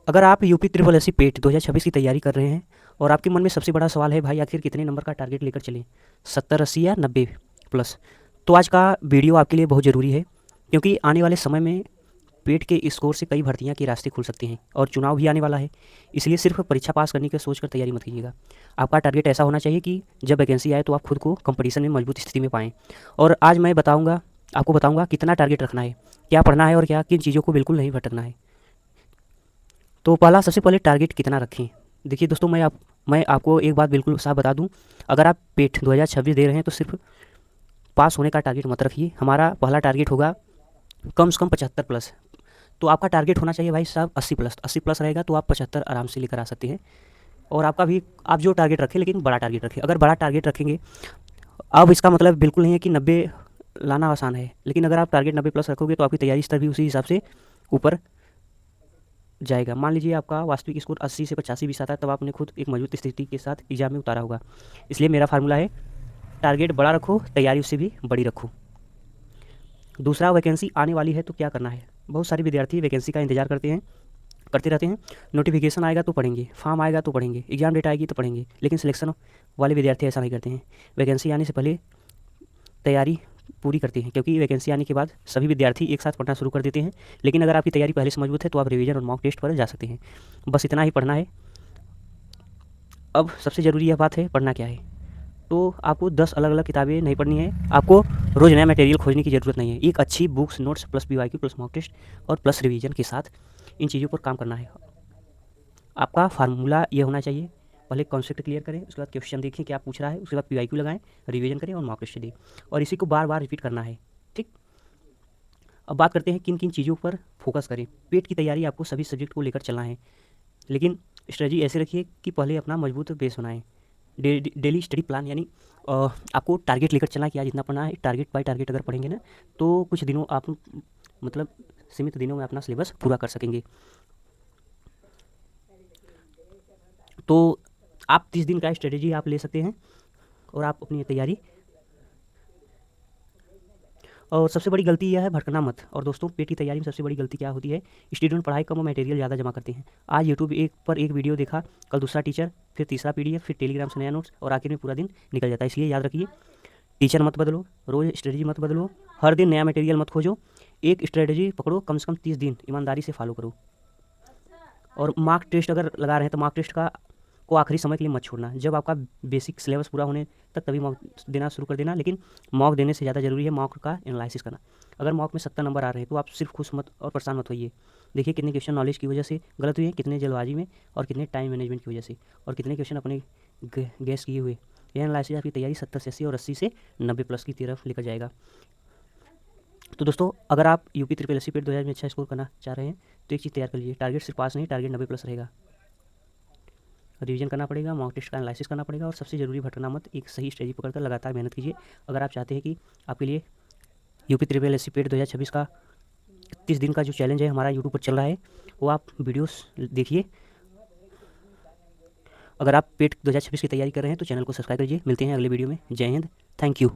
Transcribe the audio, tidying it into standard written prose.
अगर आप UP triple SC पेट 2026 की तैयारी कर रहे हैं और आपके मन में सबसे बड़ा सवाल है भाई आखिर कितने नंबर का टारगेट लेकर चलें, 70 80 या 90 प्लस, तो आज का वीडियो आपके लिए बहुत ज़रूरी है। क्योंकि आने वाले समय में पेट के स्कोर से कई भर्तियां के रास्ते खुल सकते हैं और चुनाव भी आने वाला है। इसलिए सिर्फ परीक्षा पास करने की सोच कर तैयारी मत कीजिएगा। आपका टारगेट ऐसा होना चाहिए कि जब वैकेंसी आए तो आप खुद को कंपटीशन में मजबूत स्थिति में पाएँ। और आज मैं आपको बताऊँगा कितना टारगेट रखना है, क्या पढ़ना है और क्या किन चीज़ों को बिल्कुल नहीं भटकना है। तो सबसे पहले टारगेट कितना रखें। देखिए दोस्तों, मैं आपको एक बात बिल्कुल साफ बता दूं, अगर आप पेट 2026 दे रहे हैं तो सिर्फ पास होने का टारगेट मत रखिए। हमारा पहला टारगेट होगा कम से कम 75 प्लस। तो आपका टारगेट होना चाहिए भाई साहब 80 प्लस। 80 प्लस रहेगा तो आप 75 आराम से लेकर आ सकते हैं। और आपका भी आप जो टारगेट रखें, लेकिन बड़ा टारगेट रखें। अगर बड़ा टारगेट रखेंगे, अब इसका मतलब बिल्कुल नहीं है कि 90 लाना आसान है, लेकिन अगर आप टारगेट 90 प्लस रखोगे तो आपकी तैयारी स्तर भी उसी हिसाब से ऊपर जाएगा। मान लीजिए आपका वास्तविक स्कोर 80 से 85 भी आता है, तब आपने खुद एक मजबूत स्थिति के साथ एग्जाम में उतारा होगा। इसलिए मेरा फार्मूला है, टारगेट बड़ा रखो, तैयारी उससे भी बड़ी रखो। दूसरा, वैकेंसी आने वाली है तो क्या करना है। बहुत सारे विद्यार्थी वैकेंसी का इंतजार करते रहते हैं। नोटिफिकेशन आएगा तो पढ़ेंगे, फॉर्म आएगा तो पढ़ेंगे, एग्जाम डेट आएगी तो पढ़ेंगे, लेकिन सिलेक्शन वाले विद्यार्थी ऐसा नहीं करते हैं। वैकेंसी आने से पहले तैयारी पूरी करते हैं, क्योंकि वैकेंसी आने के बाद सभी विद्यार्थी एक साथ पढ़ना शुरू कर देते हैं। लेकिन अगर आपकी तैयारी पहले से मजबूत है तो आप रिवीजन और मॉक टेस्ट पर जा सकते हैं। बस इतना ही पढ़ना है। अब सबसे ज़रूरी यह बात है, पढ़ना क्या है। तो आपको 10 अलग अलग किताबें नहीं पढ़नी है। आपको रोज़ नया मटेरियल खोजने की ज़रूरत नहीं है। एक अच्छी books, notes plus PYQ plus mock test और प्लस रिवीजन के साथ इन चीज़ों पर काम करना है। आपका फार्मूला ये होना चाहिए, पहले कॉन्सेप्ट क्लियर करें, उसके बाद क्वेश्चन देखें क्या पूछ रहा है, उसके बाद पीवाईक्यू लगाएं, रिवीजन करें और मॉक टेस्ट दें। और इसी को बार बार रिपीट करना है। ठीक। अब बात करते हैं किन किन चीज़ों पर फोकस करें। पेट की तैयारी आपको सभी सब्जेक्ट को लेकर चलना है, लेकिन स्ट्रेटजी ऐसे रखिए कि पहले अपना मजबूत बेस बनाएं। डेली स्टडी प्लान, यानी आपको टारगेट लेकर चलना कि आज इतना पढ़ना है। टारगेट बाय टारगेट अगर पढ़ेंगे ना, तो कुछ दिनों आप मतलब सीमित दिनों में अपना सिलेबस पूरा कर सकेंगे। तो आप 30 दिन का स्ट्रेटजी आप ले सकते हैं और आप अपनी तैयारी। और सबसे बड़ी गलती यह है, भटकना मत। और दोस्तों, पेट की तैयारी में सबसे बड़ी गलती क्या होती है, स्टूडेंट पढ़ाई कम और मटेरियल ज़्यादा जमा करते हैं। आज यूट्यूब एक वीडियो देखा, कल दूसरा टीचर, फिर तीसरा पीडीएफ, फिर टेलीग्राम से नया नोट्स, और आखिर में पूरा दिन निकल जाता है। इसलिए याद रखिए, टीचर मत बदलो, रोज़ स्ट्रेटजी मत बदलो, हर दिन नया मटेरियल मत खोजो। एक स्ट्रेटजी पकड़ो, कम से कम 30 दिन ईमानदारी से फॉलो करो। और मार्क टेस्ट अगर लगा रहे हैं तो मार्क टेस्ट को आखिरी समय के लिए मत छोड़ना। जब आपका बेसिक सिलेबस पूरा होने तक तभी मॉक देना शुरू कर देना। लेकिन मॉक देने से ज़्यादा ज़रूरी है मॉक का एनालिसिस करना। अगर मॉक में 70 नंबर आ रहे हैं तो आप सिर्फ खुश मत और परेशान मत होइए। देखिए कितने क्वेश्चन नॉलेज की वजह से गलत हुए हैं, कितने जल्दबाजी में, और कितने टाइम मैनेजमेंट की वजह से, और कितने क्वेश्चन अपने गैस किए हुए। यह एनालिसिस आपकी तैयारी 70 से 80 और 80 से 90 प्लस की तरफ लेकर जाएगा। तो दोस्तों, अगर आप यूपी ट्रिपल एससी पेट 2000 में अच्छा स्कोर करना चाह रहे हैं तो एक चीज़ तैयार कर लीजिए, टारगेट सिर्फ पास नहीं, टारगेट 90 प्लस रहेगा। रिवीजन करना पड़ेगा, मॉक टेस्ट का एनालिसिस करना पड़ेगा, और सबसे ज़रूरी भटकना मत। एक सही स्ट्रेटजी पकड़कर लगातार मेहनत कीजिए। अगर आप चाहते हैं कि आपके लिए यूपी ट्रिपल एससी पेट 2026 का 30 दिन का जो चैलेंज है हमारा यूट्यूब पर चल रहा है, वो आप वीडियोस देखिए। अगर आप पेट 2026 की तैयारी कर रहे हैं तो चैनल को सब्सक्राइब कीजिए। मिलते हैं अगले वीडियो में। जय हिंद, थैंक यू।